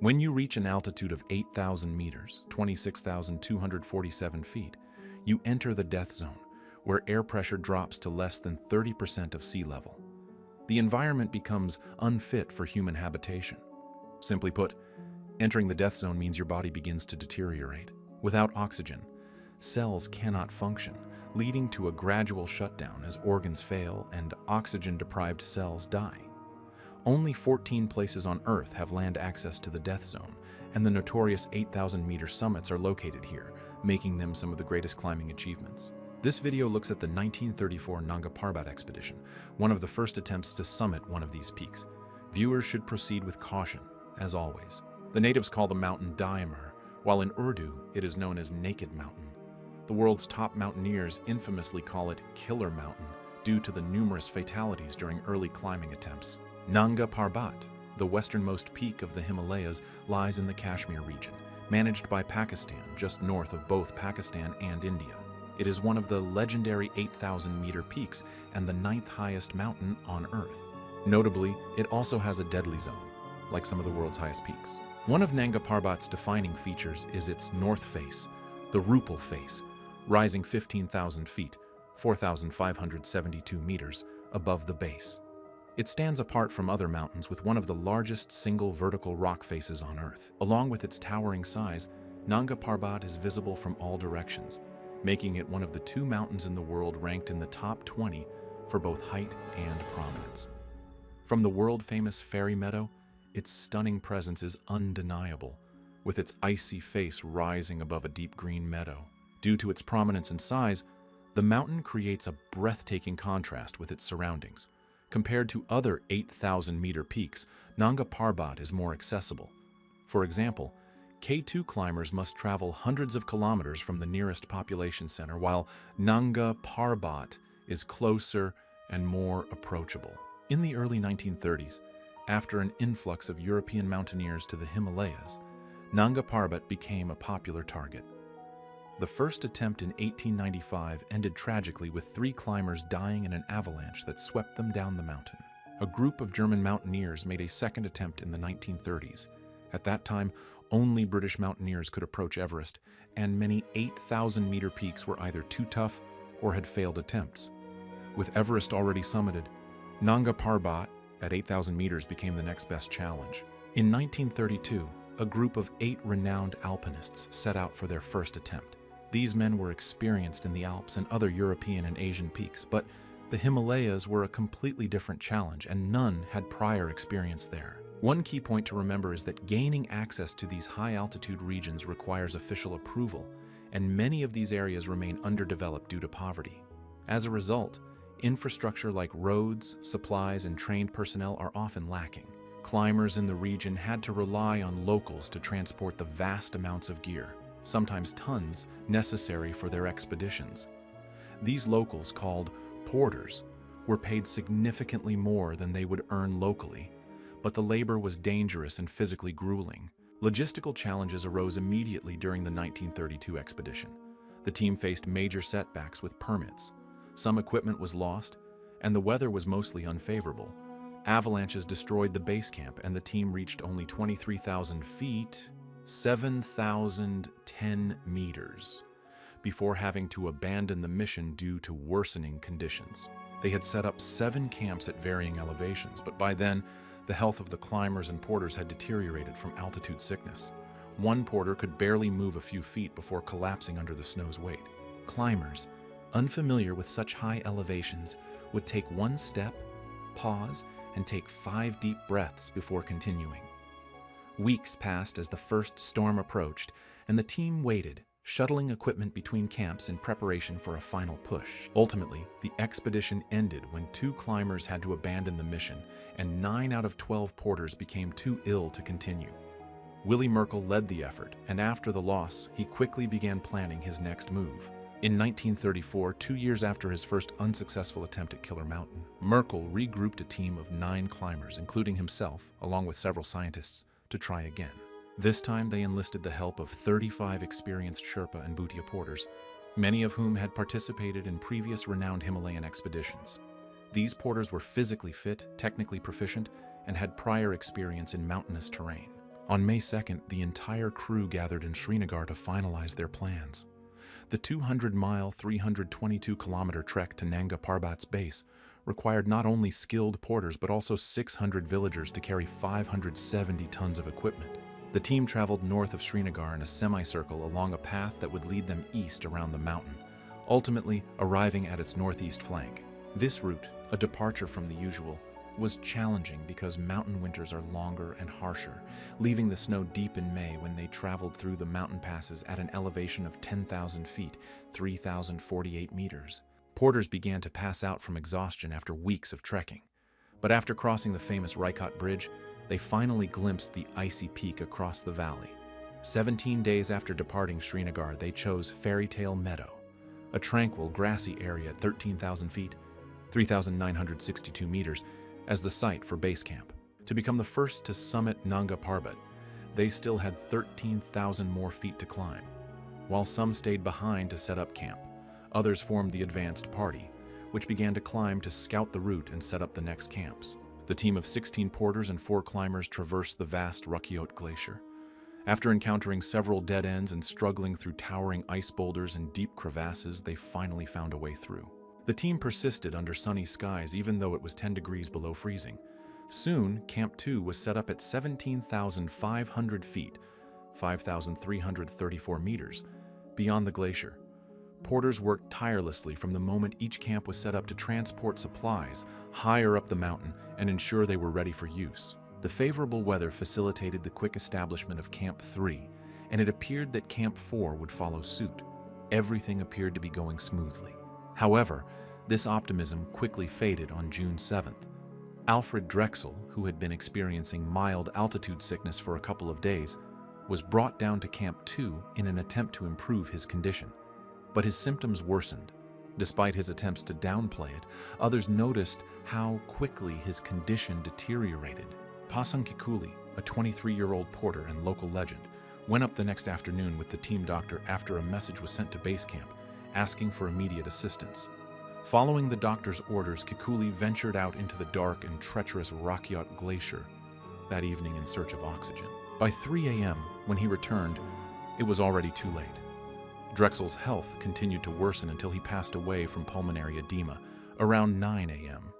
When you reach an altitude of 8,000 meters, 26,247 feet, you enter the death zone, where air pressure drops to less than 30% of sea level. The environment becomes unfit for human habitation. Simply put, entering the death zone means your body begins to deteriorate. Without oxygen, cells cannot function, leading to a gradual shutdown as organs fail and oxygen-deprived cells die. Only 14 places on Earth have land access to the death zone, and the notorious 8,000-meter summits are located here, making them some of the greatest climbing achievements. This video looks at the 1934 Nanga Parbat expedition, one of the first attempts to summit one of these peaks. Viewers should proceed with caution, as always. The natives call the mountain Daimar, while in Urdu it is known as Naked Mountain. The world's top mountaineers infamously call it Killer Mountain due to the numerous fatalities during early climbing attempts. Nanga Parbat, the westernmost peak of the Himalayas, lies in the Kashmir region, managed by Pakistan just north of both Pakistan and India. It is one of the legendary 8,000-meter peaks and the 9th highest mountain on Earth. Notably, it also has a deadly zone, like some of the world's highest peaks. One of Nanga Parbat's defining features is its north face, the Rupal face, rising 15,000 feet, 4,572 meters, above the base. It stands apart from other mountains with one of the largest single vertical rock faces on Earth. Along with its towering size, Nanga Parbat is visible from all directions, making it one of the 2 mountains in the world ranked in the top 20 for both height and prominence. From the world-famous Fairy Meadow, its stunning presence is undeniable, with its icy face rising above a deep green meadow. Due to its prominence and size, the mountain creates a breathtaking contrast with its surroundings. Compared to other 8,000-meter peaks, Nanga Parbat is more accessible. For example, K2 climbers must travel hundreds of kilometers from the nearest population center, while Nanga Parbat is closer and more approachable. In the early 1930s, after an influx of European mountaineers to the Himalayas, Nanga Parbat became a popular target. The first attempt in 1895 ended tragically with 3 climbers dying in an avalanche that swept them down the mountain. A group of German mountaineers made a second attempt in the 1930s. At that time, only British mountaineers could approach Everest, and many 8,000-meter peaks were either too tough or had failed attempts. With Everest already summited, Nanga Parbat at 8,000 meters became the next best challenge. In 1932, a group of 8 renowned alpinists set out for their first attempt. These men were experienced in the Alps and other European and Asian peaks, but the Himalayas were a completely different challenge, and none had prior experience there. One key point to remember is that gaining access to these high-altitude regions requires official approval, and many of these areas remain underdeveloped due to poverty. As a result, infrastructure like roads, supplies, and trained personnel are often lacking. Climbers in the region had to rely on locals to transport the vast amounts of gear, sometimes tons, necessary for their expeditions. These locals, called porters, were paid significantly more than they would earn locally, but the labor was dangerous and physically grueling. Logistical challenges arose immediately during the 1932 expedition. The team faced major setbacks with permits. Some equipment was lost, and the weather was mostly unfavorable. Avalanches destroyed the base camp, and the team reached only 23,000 feet, 7,010 meters, before having to abandon the mission due to worsening conditions. They had set up 7 camps at varying elevations, but by then, the health of the climbers and porters had deteriorated from altitude sickness. One porter could barely move a few feet before collapsing under the snow's weight. Climbers, unfamiliar with such high elevations, would take one step, pause, and take 5 deep breaths before continuing. Weeks passed as the first storm approached, and the team waited, shuttling equipment between camps in preparation for a final push. Ultimately, the expedition ended when 2 climbers had to abandon the mission, and 9 out of 12 porters became too ill to continue. Willie Merkel led the effort, and after the loss, he quickly began planning his next move. In 1934, 2 years after his first unsuccessful attempt at Killer Mountain, Merkel regrouped a team of 9 climbers, including himself, along with several scientists, to try again. This time they enlisted the help of 35 experienced Sherpa and Bhutia porters, many of whom had participated in previous renowned Himalayan expeditions. These porters were physically fit, technically proficient, and had prior experience in mountainous terrain. On May 2nd, the entire crew gathered in Srinagar to finalize their plans. The 200-mile, 322-kilometer trek to Nanga Parbat's base required not only skilled porters but also 600 villagers to carry 570 tons of equipment. The team traveled north of Srinagar in a semicircle along a path that would lead them east around the mountain, ultimately arriving at its northeast flank. This route, a departure from the usual, was challenging because mountain winters are longer and harsher, leaving the snow deep in May when they traveled through the mountain passes at an elevation of 10,000 feet, 3,048 meters. Porters began to pass out from exhaustion after weeks of trekking. But after crossing the famous Raikot Bridge, they finally glimpsed the icy peak across the valley. 17 days after departing Srinagar, they chose Fairy Tale Meadow, a tranquil, grassy area at 13,000 feet, 3,962 meters, as the site for base camp. To become the first to summit Nanga Parbat, they still had 13,000 more feet to climb. While some stayed behind to set up camp, others formed the advanced party, which began to climb to scout the route and set up the next camps. The team of 16 porters and 4 climbers traversed the vast Raikot Glacier. After encountering several dead ends and struggling through towering ice boulders and deep crevasses, they finally found a way through. The team persisted under sunny skies even though it was 10 degrees below freezing. Soon, Camp 2 was set up at 17,500 feet, 5,334 meters, beyond the glacier. Porters worked tirelessly from the moment each camp was set up to transport supplies higher up the mountain and ensure they were ready for use. The favorable weather facilitated the quick establishment of Camp 3, and it appeared that Camp 4 would follow suit. Everything appeared to be going smoothly. However, this optimism quickly faded on June 7th. Alfred Drexel, who had been experiencing mild altitude sickness for a couple of days, was brought down to Camp 2 in an attempt to improve his condition. But his symptoms worsened. Despite his attempts to downplay it, others noticed how quickly his condition deteriorated. Pasang Kikuli, a 23-year-old porter and local legend, went up the next afternoon with the team doctor after a message was sent to base camp, asking for immediate assistance. Following the doctor's orders, Kikuli ventured out into the dark and treacherous Raikot Glacier that evening in search of oxygen. By 3 a.m., when he returned, it was already too late. Drexel's health continued to worsen until he passed away from pulmonary edema around 9 a.m.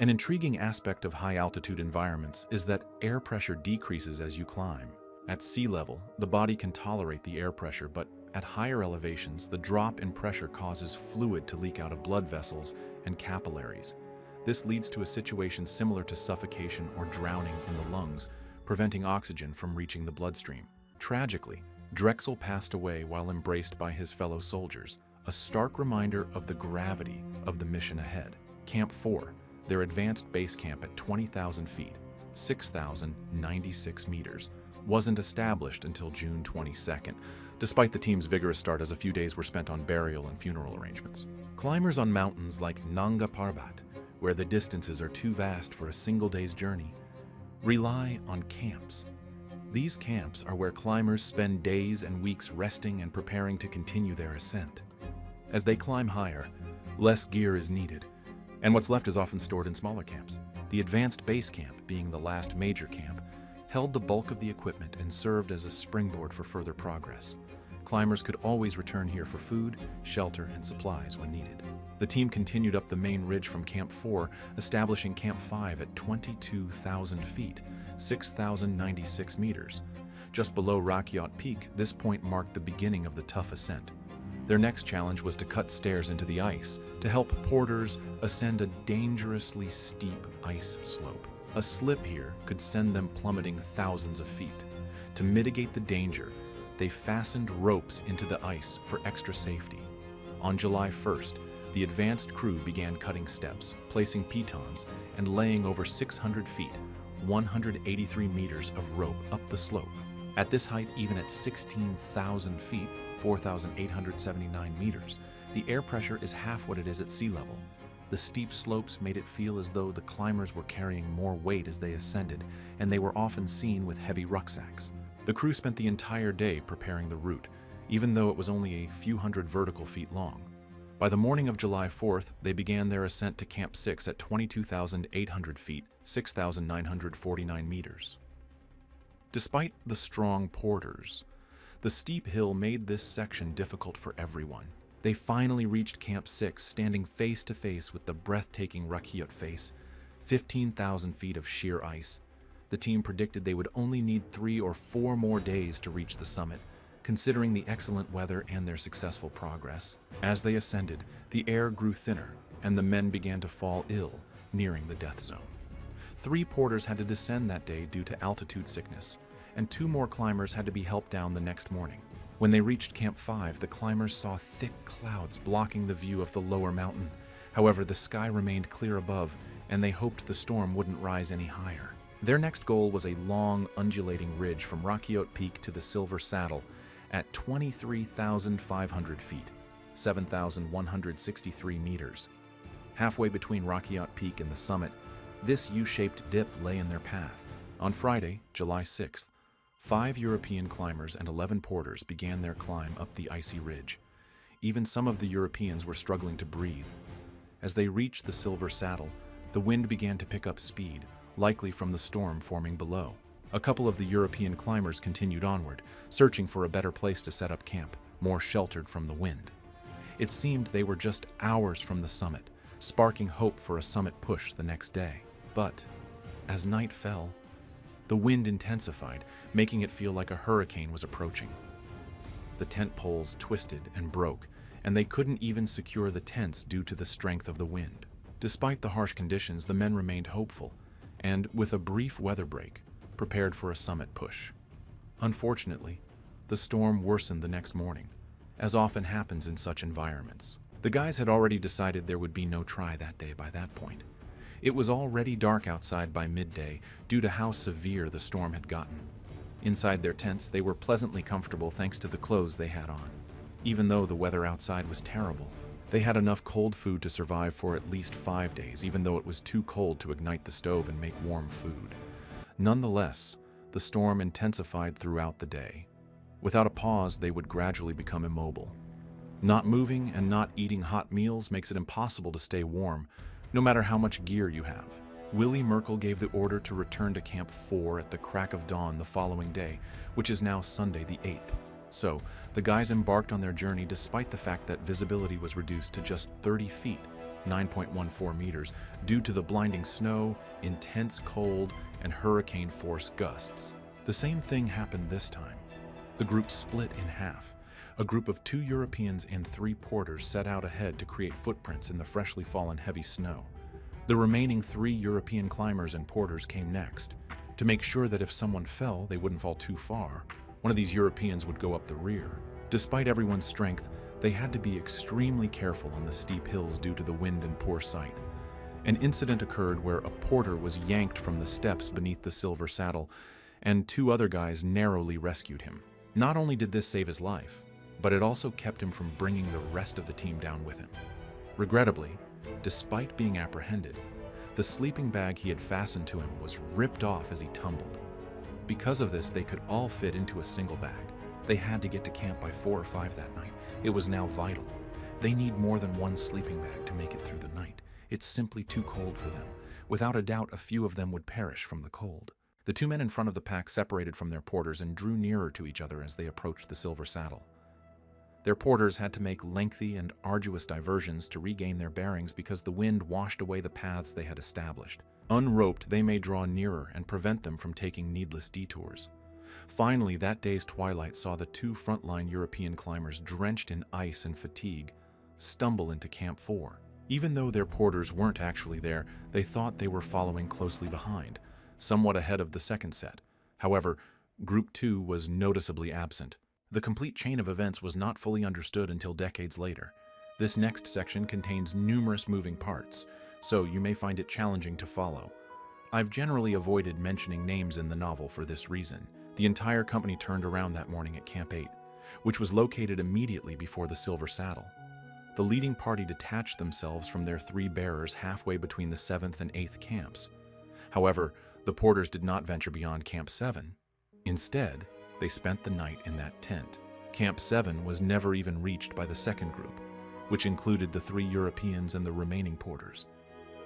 An intriguing aspect of high-altitude environments is that air pressure decreases as you climb. At sea level, the body can tolerate the air pressure, but at higher elevations, the drop in pressure causes fluid to leak out of blood vessels and capillaries. This leads to a situation similar to suffocation or drowning in the lungs, preventing oxygen from reaching the bloodstream. Tragically, Drexel passed away while embraced by his fellow soldiers, a stark reminder of the gravity of the mission ahead. Camp 4, their advanced base camp at 20,000 feet, 6,096 meters, wasn't established until June 22nd, despite the team's vigorous start as a few days were spent on burial and funeral arrangements. Climbers on mountains like Nanga Parbat, where the distances are too vast for a single day's journey, rely on camps. These camps are where climbers spend days and weeks resting and preparing to continue their ascent. As they climb higher, less gear is needed, and what's left is often stored in smaller camps. The advanced base camp, being the last major camp, held the bulk of the equipment and served as a springboard for further progress. Climbers could always return here for food, shelter, and supplies when needed. The team continued up the main ridge from Camp 4, establishing Camp 5 at 22,000 feet, 6,096 meters. Just below Raikot Peak, this point marked the beginning of the tough ascent. Their next challenge was to cut stairs into the ice to help porters ascend a dangerously steep ice slope. A slip here could send them plummeting thousands of feet. To mitigate the danger, they fastened ropes into the ice for extra safety. On July 1st, the advanced crew began cutting steps, placing pitons, and laying over 600 feet, 183 meters of rope up the slope. At this height, even at 16,000 feet, 4,879 meters, the air pressure is half what it is at sea level. The steep slopes made it feel as though the climbers were carrying more weight as they ascended, and they were often seen with heavy rucksacks. The crew spent the entire day preparing the route, even though it was only a few hundred vertical feet long. By the morning of July 4th, they began their ascent to Camp 6 at 22,800 feet, 6,949 meters. Despite the strong porters, the steep hill made this section difficult for everyone. They finally reached Camp 6, standing face to face with the breathtaking Rakiot face, 15,000 feet of sheer ice. The team predicted they would only need 3 or 4 more days to reach the summit, considering the excellent weather and their successful progress. As they ascended, the air grew thinner, and the men began to fall ill, nearing the death zone. 3 porters had to descend that day due to altitude sickness, and 2 more climbers had to be helped down the next morning. When they reached Camp 5, the climbers saw thick clouds blocking the view of the lower mountain. However, the sky remained clear above, and they hoped the storm wouldn't rise any higher. Their next goal was a long, undulating ridge from Rakiot Peak to the Silver Saddle at 23,500 feet, 7,163 meters. Halfway between Rakiot Peak and the summit, this U-shaped dip lay in their path. On Friday, July 6th, 5 European climbers and 11 porters began their climb up the icy ridge. Even some of the Europeans were struggling to breathe. As they reached the Silver Saddle, the wind began to pick up speed, likely from the storm forming below. A couple of the European climbers continued onward, searching for a better place to set up camp, more sheltered from the wind. It seemed they were just hours from the summit, sparking hope for a summit push the next day. But as night fell, the wind intensified, making it feel like a hurricane was approaching. The tent poles twisted and broke, and they couldn't even secure the tents due to the strength of the wind. Despite the harsh conditions, the men remained hopeful, and with a brief weather break, prepared for a summit push. Unfortunately, the storm worsened the next morning, as often happens in such environments. The guys had already decided there would be no try that day by that point. It was already dark outside by midday due to how severe the storm had gotten. Inside their tents, they were pleasantly comfortable thanks to the clothes they had on. Even though the weather outside was terrible, they had enough cold food to survive for at least 5 days, even though it was too cold to ignite the stove and make warm food. Nonetheless, the storm intensified throughout the day. Without a pause, they would gradually become immobile. Not moving and not eating hot meals makes it impossible to stay warm, no matter how much gear you have. Willie Merkel gave the order to return to Camp 4 at the crack of dawn the following day, which is now Sunday the 8th. So, the guys embarked on their journey despite the fact that visibility was reduced to just 30 feet, 9.14 meters, due to the blinding snow, intense cold, and hurricane-force gusts. The same thing happened this time. The group split in half. A group of 2 Europeans and 3 porters set out ahead to create footprints in the freshly fallen heavy snow. The remaining 3 European climbers and porters came next. To make sure that if someone fell, they wouldn't fall too far, one of these Europeans would go up the rear. Despite everyone's strength, they had to be extremely careful on the steep hills due to the wind and poor sight. An incident occurred where a porter was yanked from the steps beneath the Silver Saddle, and 2 other guys narrowly rescued him. Not only did this save his life, but it also kept him from bringing the rest of the team down with him. Regrettably, despite being apprehended, the sleeping bag he had fastened to him was ripped off as he tumbled. Because of this, they could all fit into a single bag. They had to get to camp by 4 or 5 that night. It was now vital. They need more than 1 sleeping bag to make it through the night. It's simply too cold for them. Without a doubt, a few of them would perish from the cold. The 2 men in front of the pack separated from their porters and drew nearer to each other as they approached the Silver Saddle. Their porters had to make lengthy and arduous diversions to regain their bearings because the wind washed away the paths they had established. Unroped, they may draw nearer and prevent them from taking needless detours. Finally, that day's twilight saw the 2 frontline European climbers, drenched in ice and fatigue, stumble into Camp 4. Even though their porters weren't actually there, they thought they were following closely behind, somewhat ahead of the second set. However, Group 2 was noticeably absent. The complete chain of events was not fully understood until decades later. This next section contains numerous moving parts, so you may find it challenging to follow. I've generally avoided mentioning names in the novel for this reason. The entire company turned around that morning at Camp 8, which was located immediately before the Silver Saddle. The leading party detached themselves from their 3 bearers halfway between the 7th and 8th camps. However, the porters did not venture beyond Camp 7. Instead, they spent the night in that tent. Camp 7 was never even reached by the second group, which included the 3 Europeans and the remaining porters.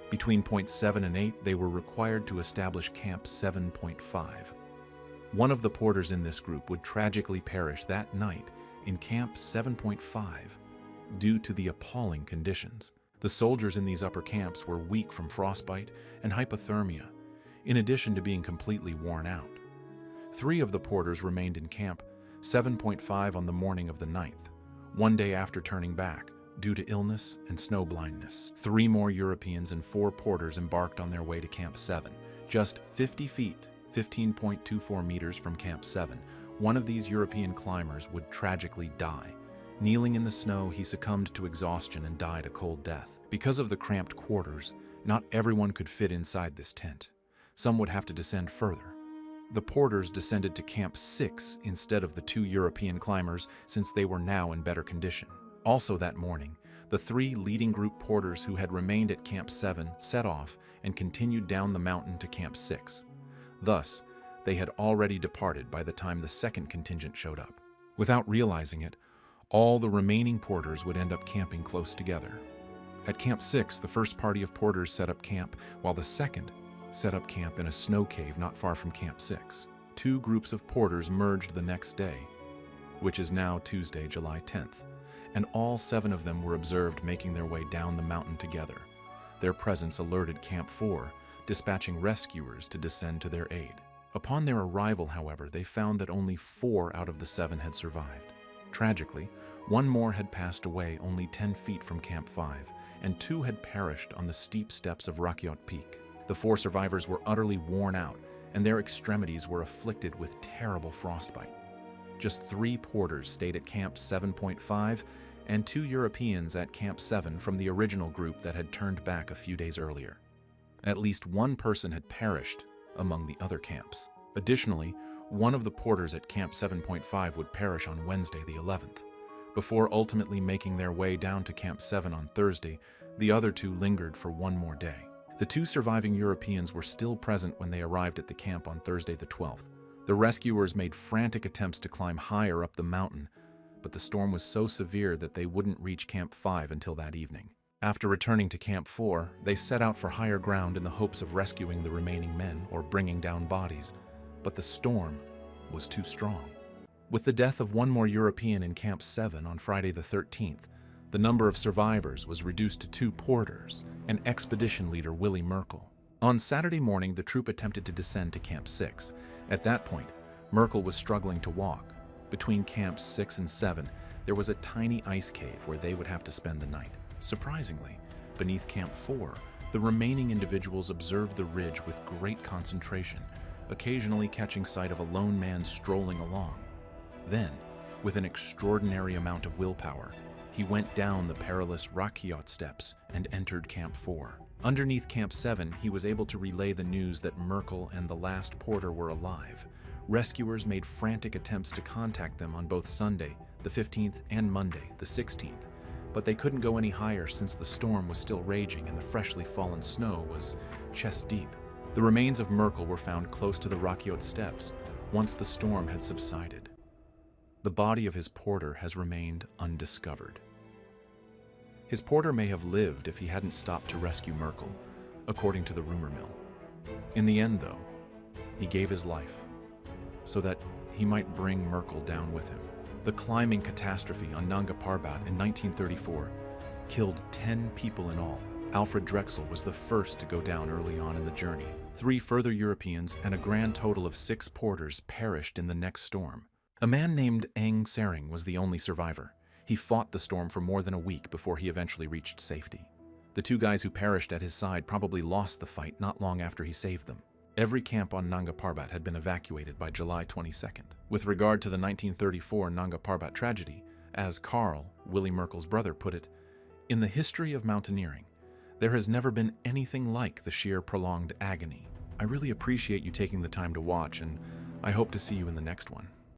Between points 7 and 8, they were required to establish Camp 7.5. One of the porters in this group would tragically perish that night in Camp 7.5 due to the appalling conditions. The soldiers in these upper camps were weak from frostbite and hypothermia, in addition to being completely worn out. 3 of the porters remained in Camp 7.5 on the morning of the 9th, one day after turning back, due to illness and snow blindness. 3 more Europeans and 4 porters embarked on their way to Camp 7, just 50 feet, 15.24 meters from Camp 7. One of these European climbers would tragically die. Kneeling in the snow, he succumbed to exhaustion and died a cold death. Because of the cramped quarters, not everyone could fit inside this tent. Some would have to descend further. The porters descended to Camp 6 instead of the 2 European climbers, since they were now in better condition. Also that morning, the 3 leading group porters who had remained at Camp 7 set off and continued down the mountain to Camp 6. Thus, they had already departed by the time the second contingent showed up. Without realizing it, all the remaining porters would end up camping close together. At Camp 6, the first party of porters set up camp, while the second set up camp in a snow cave not far from Camp 6. 2 groups of porters merged the next day, which is now Tuesday, July 10th, and all 7 of them were observed making their way down the mountain together. Their presence alerted Camp 4, dispatching rescuers to descend to their aid. Upon their arrival, however, they found that only 4 out of the 7 had survived. Tragically, 1 more had passed away only 10 feet from Camp 5, and 2 had perished on the steep steps of Rakyot Peak. The 4 survivors were utterly worn out, and their extremities were afflicted with terrible frostbite. Just 3 porters stayed at Camp 7.5, and 2 Europeans at Camp 7 from the original group that had turned back a few days earlier. At least 1 person had perished among the other camps. Additionally, 1 of the porters at Camp 7.5 would perish on Wednesday the 11th. Before ultimately making their way down to Camp 7 on Thursday, the other 2 lingered for 1 more day. The 2 surviving Europeans were still present when they arrived at the camp on Thursday the 12th. The rescuers made frantic attempts to climb higher up the mountain, but the storm was so severe that they wouldn't reach Camp 5 until that evening. After returning to Camp 4, they set out for higher ground in the hopes of rescuing the remaining men or bringing down bodies, but the storm was too strong. With the death of 1 more European in Camp 7 on Friday the 13th, the number of survivors was reduced to 2 porters and expedition leader Willie Merkel. On Saturday morning, the troop attempted to descend to Camp 6. At that point, Merkel was struggling to walk. Between Camps 6 and 7, there was a tiny ice cave where they would have to spend the night. Surprisingly, beneath Camp 4, the remaining individuals observed the ridge with great concentration, occasionally catching sight of a lone man strolling along. Then, with an extraordinary amount of willpower, he went down the perilous Rakyot steps and entered Camp 4. Underneath Camp 7, he was able to relay the news that Merkel and the last porter were alive. Rescuers made frantic attempts to contact them on both Sunday, the 15th, and Monday, the 16th, but they couldn't go any higher since the storm was still raging and the freshly fallen snow was chest deep. The remains of Merkel were found close to the Rakyot steps once the storm had subsided. The body of his porter has remained undiscovered. His porter may have lived if he hadn't stopped to rescue Merkel, according to the rumor mill. In the end, though, he gave his life so that he might bring Merkel down with him. The climbing catastrophe on Nanga Parbat in 1934 killed 10 people in all. Alfred Drexel was the first to go down early on in the journey. 3 further Europeans and a grand total of 6 porters perished in the next storm. A man named Eng Sering was the only survivor. He fought the storm for more than a week before he eventually reached safety. The 2 guys who perished at his side probably lost the fight not long after he saved them. Every camp on Nanga Parbat had been evacuated by July 22nd. With regard to the 1934 Nanga Parbat tragedy, as Carl, Willie Merkel's brother, put it, "In the history of mountaineering, there has never been anything like the sheer prolonged agony." I really appreciate you taking the time to watch, and I hope to see you in the next one.